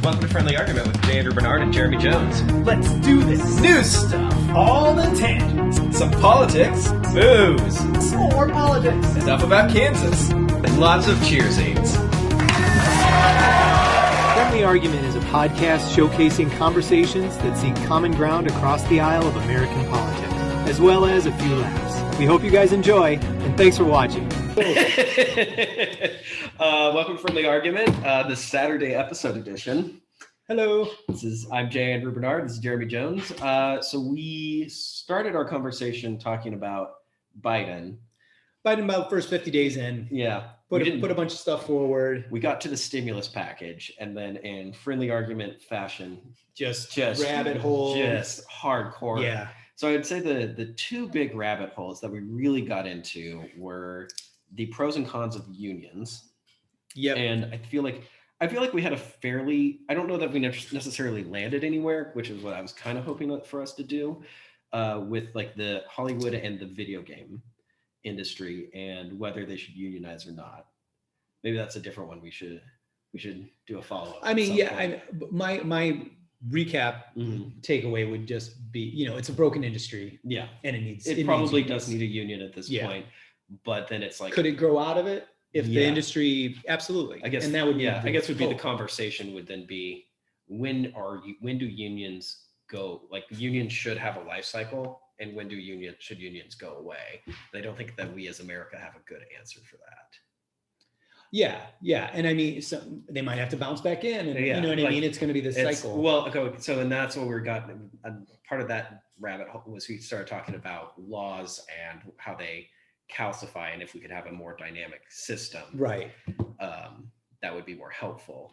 Welcome to Friendly Argument with Andrew Bernard and Jeremy Jones. Let's do this. New stuff, All the tangents. some politics, booze, Some more politics. stuff about Kansas, and lots of cheer scenes. Friendly Argument is a podcast showcasing conversations that seek common ground across the aisle of American politics, as well as a few laughs. We hope you guys enjoy, and thanks for watching. Welcome to Friendly Argument, the Saturday episode edition. Hello. I'm J. Andrew Bernard. This is Jeremy Jones. So we started our conversation talking about Biden. Biden about first 50 days in. Yeah. Put a bunch of stuff forward. We got to the stimulus package, and then in friendly argument fashion, Just rabbit hole. just hardcore. Yeah. So I'd say the two big rabbit holes that we really got into were the pros and cons of unions. Yep. And I feel like we had a fairly, I don't know that we necessarily landed anywhere, which is what I was kind of hoping for us to do, with like the Hollywood and the video game industry and whether they should unionize or not. Maybe that's a different one. We should do a follow-up. I mean, yeah, my recap takeaway would just be, it's a broken industry. Yeah. And it probably needs does need a union at this point, but then it's like, could it grow out of it? If the industry, absolutely. I guess, and that would be I guess would be the conversation would then be when do unions go, like unions should have a life cycle, and when should unions go away? I don't think that we as America have a good answer for that. Yeah. And I mean, they might have to bounce back in, and you know what I mean? It's going to be this cycle. Well, okay, so and that's what part of that rabbit hole was we started talking about laws and how they calcify, and if we could have a more dynamic system, right, that would be more helpful.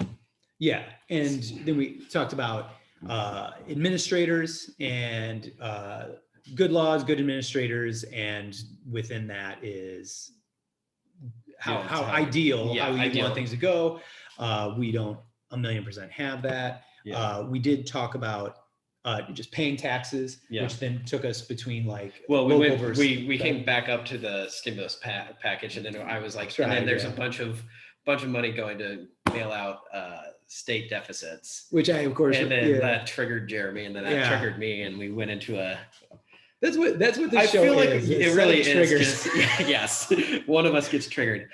Yeah. And then we talked about administrators and good laws, good administrators, and within that is how ideal, how you want things to go. We don't 1,000,000% have that. Yeah. We did talk about just paying taxes, which then took us between we came back up to the stimulus package, and then I was like, and then there's a bunch of money going to bail out state deficits, which I of course, and then that triggered Jeremy, and then that triggered me, and we went into a. That's what this show feel like is. It really is. Yes, one of us gets triggered,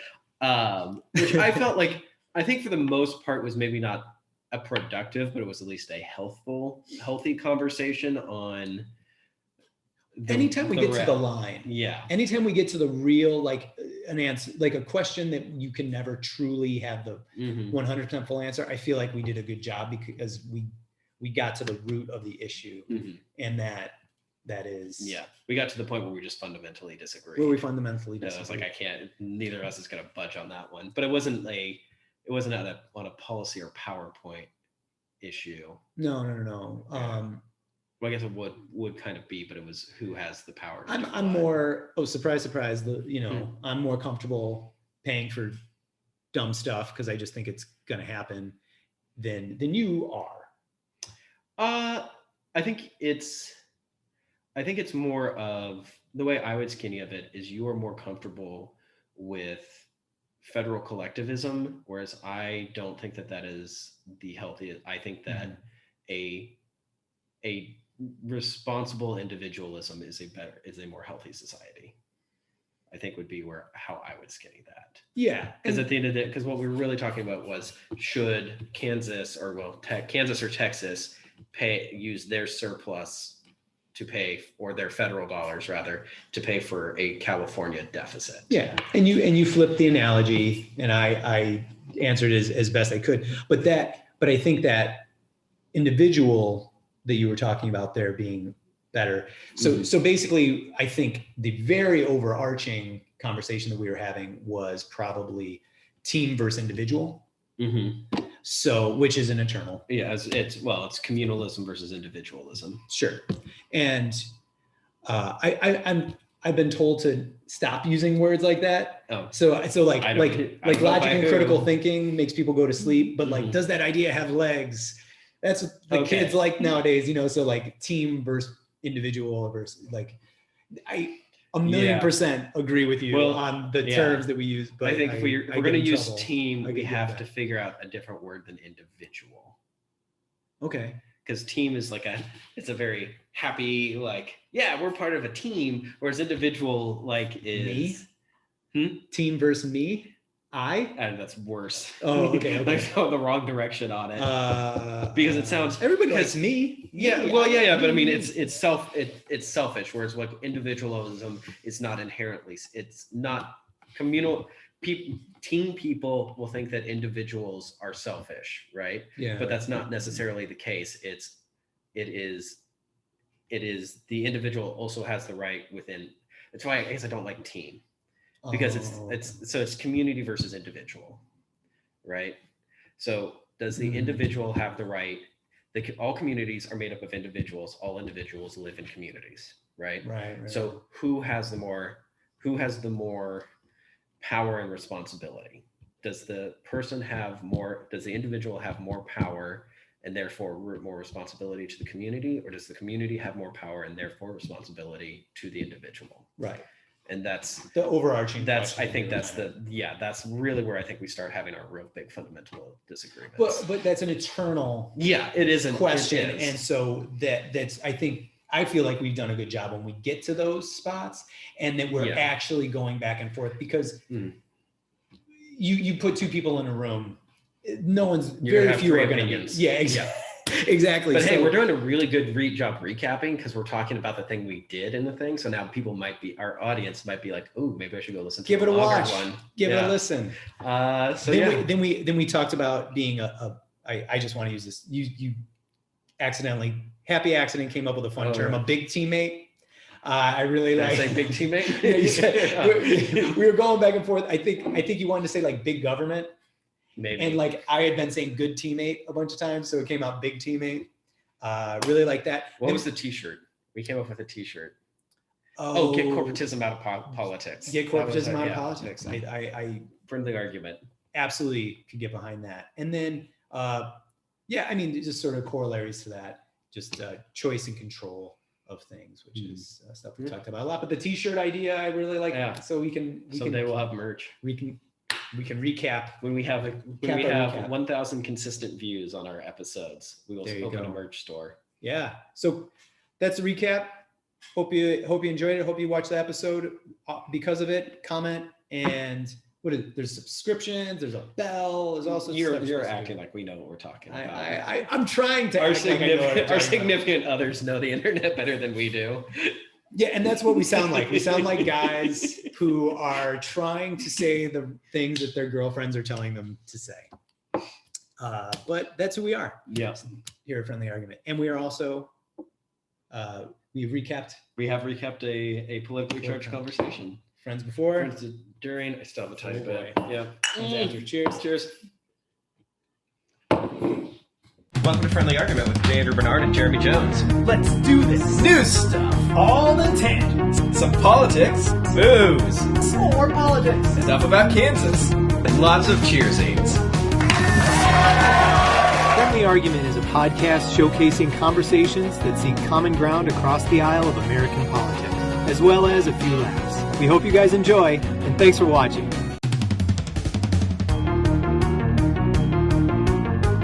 which I felt like I think for the most part was maybe not a productive, but it was at least a healthy conversation on anytime we get to the line. Yeah. Anytime we get to the real, like an answer, like a question that you can never truly have the 100% full answer. I feel like we did a good job because we got to the root of the issue, and that is. Yeah. We got to the point where we just fundamentally disagree. Where we fundamentally disagree. I was like, neither of us is going to budge on that one, but it wasn't on a policy or PowerPoint issue. No. Well, I guess it would kind of be, but it was who has the power. I'm more, surprise. I'm more comfortable paying for dumb stuff because I just think it's going to happen than you are. I think it's more of the way I would skinny of it is you are more comfortable with federal collectivism, whereas I don't think that is the healthiest. I think that a responsible individualism is a more healthy society. I think would be how I would skinny that. Yeah, because at the end of the day, because what we were really talking about was should Kansas or Texas use their surplus to pay, or their federal dollars rather, to pay for a California deficit. Yeah, and you flipped the analogy, and I answered as best I could. But I think that individual that you were talking about there being better. So basically, I think the very overarching conversation that we were having was probably team versus individual. So, which is an eternal. Yeah, it's communalism versus individualism. Sure. And I've been told to stop using words like that. Oh. So like logic and critical thinking makes people go to sleep, but like, does that idea have legs? That's what the kids like nowadays, so like team versus individual versus like, I 1,000,000% agree with you on the terms that we use. But I think if we're going to use team, we have to figure out a different word than individual. Okay. Because team is like it's a very happy, like, yeah, we're part of a team, whereas individual like is Team versus me. That's worse. Oh, okay. Like go the wrong direction on it. Because it sounds everybody likes me. Yeah, well, yeah, but I mean, it's selfish. Whereas like individualism is not inherently. It's not communal. Team people will think that individuals are selfish, right? Yeah. But that's not necessarily the case. It is the individual also has the right within. That's why I guess I don't like team, because it's community versus individual, right? So does the individual have the right? All communities are made up of individuals. All individuals live in communities, right? Right. So who has the more power and responsibility? Does the individual have more power and therefore more responsibility to the community, or does the community have more power and therefore responsibility to the individual? Right. And that's the overarching. That's really where I think we start having our real big fundamental disagreements. But that's an eternal it is a question, and so I feel like we've done a good job when we get to those spots, and that we're actually going back and forth, because you put two people in a room, very few are going to be. Yeah, exactly. Exactly. But hey, we're doing a really good job recapping, because we're talking about the thing we did in the thing. So now our audience might be like, oh, maybe I should go listen to give it a watch. Give it a listen. Then we talked about being I just want to use this. You accidentally, happy accident, came up with a fun term, a big teammate. I really like say big teammate. Yeah, you said, we were going back and forth. I think you wanted to say like big government. Maybe. And like I had been saying good teammate a bunch of times, so it came out big teammate. Really like that. What was the t-shirt? We came up with a t-shirt. Get corporatism out of politics. Get corporatism out of politics. I friendly argument. Absolutely could get behind that. And then, I mean, just sort of corollaries to that, just choice and control of things, which is stuff we talked about a lot. But the t-shirt idea, I really like. Yeah. So someday we'll have merch. We can recap when we have 1,000 consistent views on our episodes. We will open a merch store. Yeah. So that's a recap. Hope you enjoyed it. Hope you watched the episode because of it. Comment, and there's subscriptions. There's a bell. There's also you're acting like we know what we're talking about. I'm trying to. Our significant others know the internet better than we do. Yeah, and that's what we sound like. We sound like guys who are trying to say the things that their girlfriends are telling them to say. But that's who we are. Yes. Here at Friendly Argument. And we are also, we have recapped a politically charged conversation. Friends before. Friends during. I still have a tiny bit. Yeah. Friends after. Cheers. Cheers. Welcome to Friendly Argument with J. Andrew Bernard and Jeremy Jones. Let's do this. New stuff. All the tangents. Some politics. Booze. Some more politics. Stuff about Kansas. And lots of cheersings. Friendly Argument is a podcast showcasing conversations that seek common ground across the aisle of American politics, as well as a few laughs. We hope you guys enjoy, and thanks for watching.